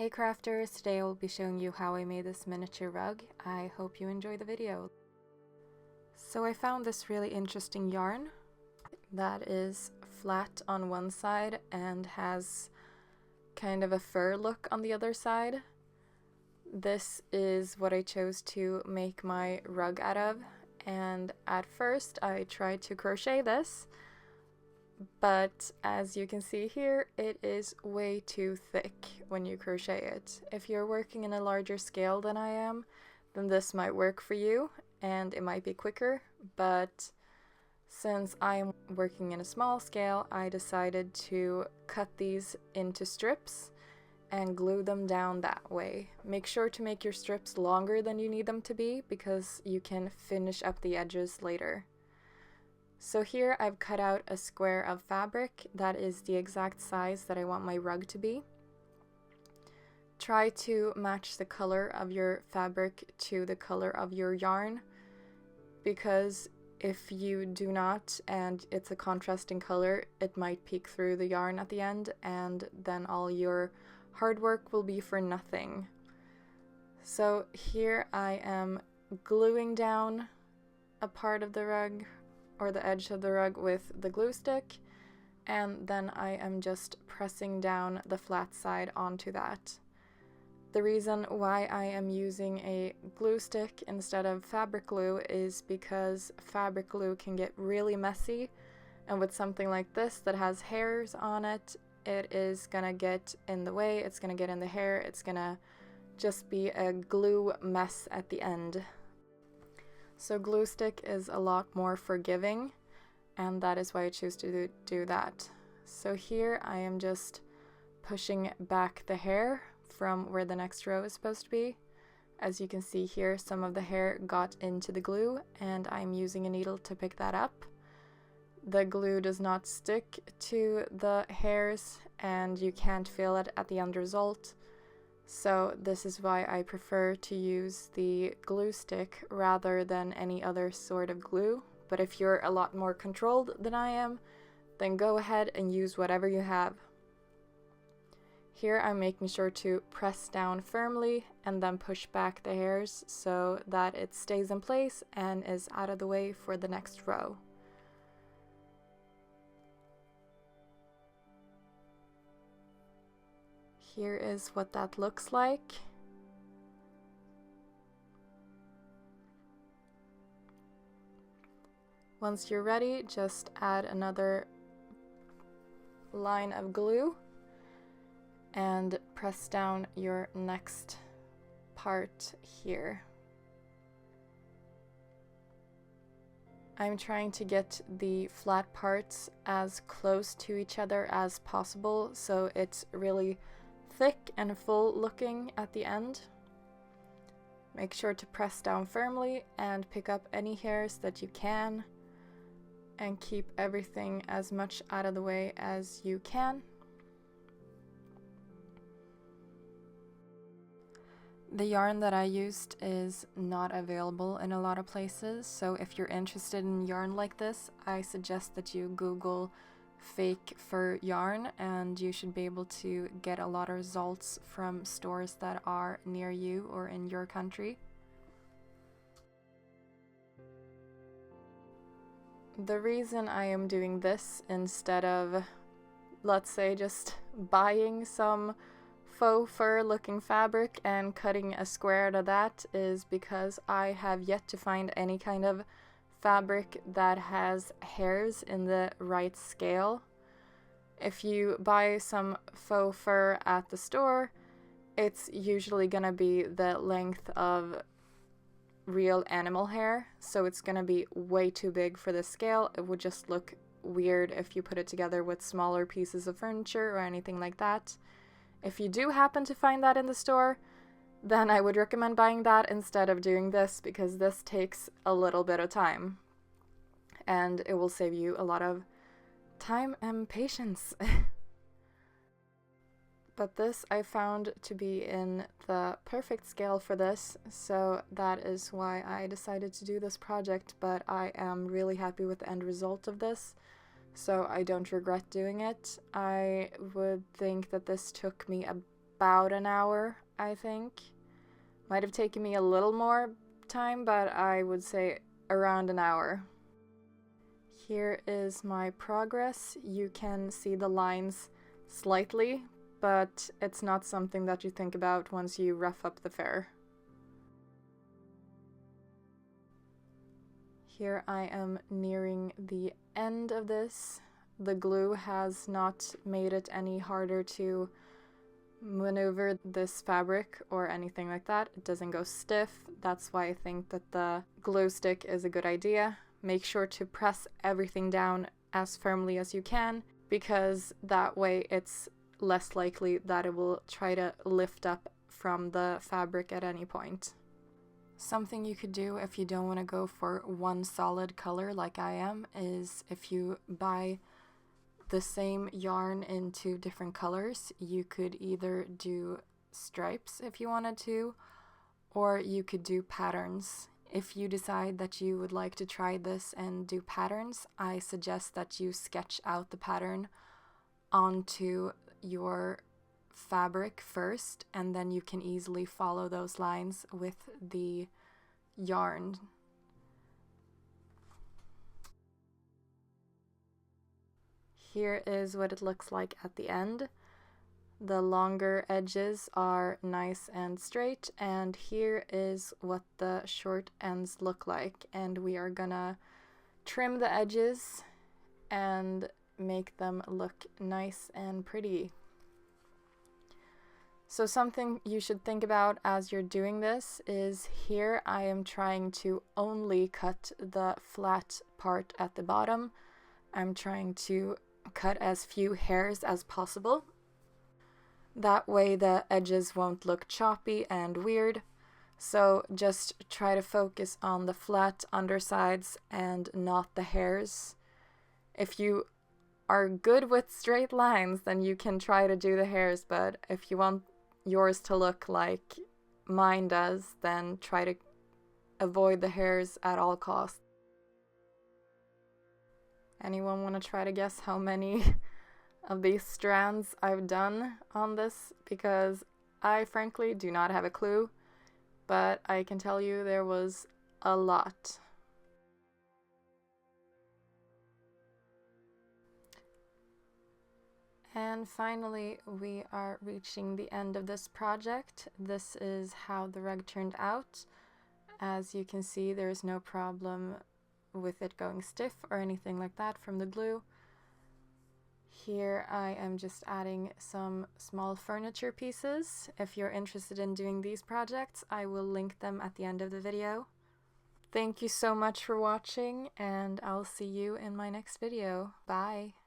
Hey crafters, today I will be showing you how I made this miniature rug. I hope you enjoy the video. So I found this really interesting yarn that is flat on one side and has kind of a fur look on the other side. This is what I chose to make my rug out of, and at first I tried to crochet this, but as you can see here, it is way too thick when you crochet it. If you're working in a larger scale than I am, then this might work for you and it might be quicker, but since I'm working in a small scale, I decided to cut these into strips and glue them down that way. Make sure to make your strips longer than you need them to be because you can finish up the edges later. So here I've cut out a square of fabric that is the exact size that I want my rug to be. Try to match the color of your fabric to the color of your yarn, because if you do not and it's a contrasting color, it might peek through the yarn at the end and then all your hard work will be for nothing. So here I am gluing down a part of the rug or the edge of the rug with the glue stick, and then I am just pressing down the flat side onto that. The reason why I am using a glue stick instead of fabric glue is because fabric glue can get really messy, and with something like this that has hairs on it, it is gonna get in the way, it's gonna get in the hair, it's gonna just be a glue mess at the end. So glue stick is a lot more forgiving, and that is why I choose to do that. So here I am just pushing back the hair from where the next row is supposed to be. As you can see here, some of the hair got into the glue and I'm using a needle to pick that up. The glue does not stick to the hairs and you can't feel it at the end result. So this is why I prefer to use the glue stick rather than any other sort of glue. But if you're a lot more controlled than I am, then go ahead and use whatever you have. Here I'm making sure to press down firmly and then push back the hairs so that it stays in place and is out of the way for the next row. Here is what that looks like. Once you're ready, just add another line of glue and press down your next part here. I'm trying to get the flat parts as close to each other as possible so it's really thick and full looking at the end. Make sure to press down firmly and pick up any hairs that you can and keep everything as much out of the way as you can. The yarn that I used is not available in a lot of places, so if you're interested in yarn like this, I suggest that you Google fake fur yarn and you should be able to get a lot of results from stores that are near you or in your country. The reason I am doing this instead of, let's say, just buying some faux fur looking fabric and cutting a square out of that is because I have yet to find any kind of fabric that has hairs in the right scale. If you buy some faux fur at the store, it's usually gonna be the length of real animal hair, so it's gonna be way too big for the scale. It would just look weird if you put it together with smaller pieces of furniture or anything like that. If you do happen to find that in the store, then I would recommend buying that instead of doing this, because this takes a little bit of time and it will save you a lot of time and patience. But this I found to be in the perfect scale for this, so that is why I decided to do this project. But I am really happy with the end result of this, so I don't regret doing it. I would think that this took me about an hour, I think. Might have taken me a little more time, but I would say around an hour. Here is my progress. You can see the lines slightly, but it's not something that you think about once you rough up the fur. Here I am nearing the end of this. The glue has not made it any harder to maneuver this fabric or anything like that. It doesn't go stiff. That's why I think that the glue stick is a good idea. Make sure to press everything down as firmly as you can, because that way it's less likely that it will try to lift up from the fabric at any point. Something you could do if you don't want to go for one solid color like I am is if you buy the same yarn in 2 different colors, you could either do stripes if you wanted to, or you could do patterns. If you decide that you would like to try this and do patterns, I suggest that you sketch out the pattern onto your fabric first, and then you can easily follow those lines with the yarn. Here is what it looks like at the end. The longer edges are nice and straight, and here is what the short ends look like, and we are gonna trim the edges and make them look nice and pretty. So something you should think about as you're doing this is here I am trying to only cut the flat part at the bottom. I'm trying to cut as few hairs as possible. That way the edges won't look choppy and weird. So just try to focus on the flat undersides and not the hairs. If you are good with straight lines, then you can try to do the hairs, but if you want yours to look like mine does, then try to avoid the hairs at all costs. Anyone want to try to guess how many of these strands I've done on this? Because I frankly do not have a clue, but I can tell you there was a lot. And finally, we are reaching the end of this project. This is how the rug turned out. As you can see, there is no problem with it going stiff or anything like that from the glue. Here I am just adding some small furniture pieces. If you're interested in doing these projects, I will link them at the end of the video. Thank you so much for watching, and I'll see you in my next video. Bye!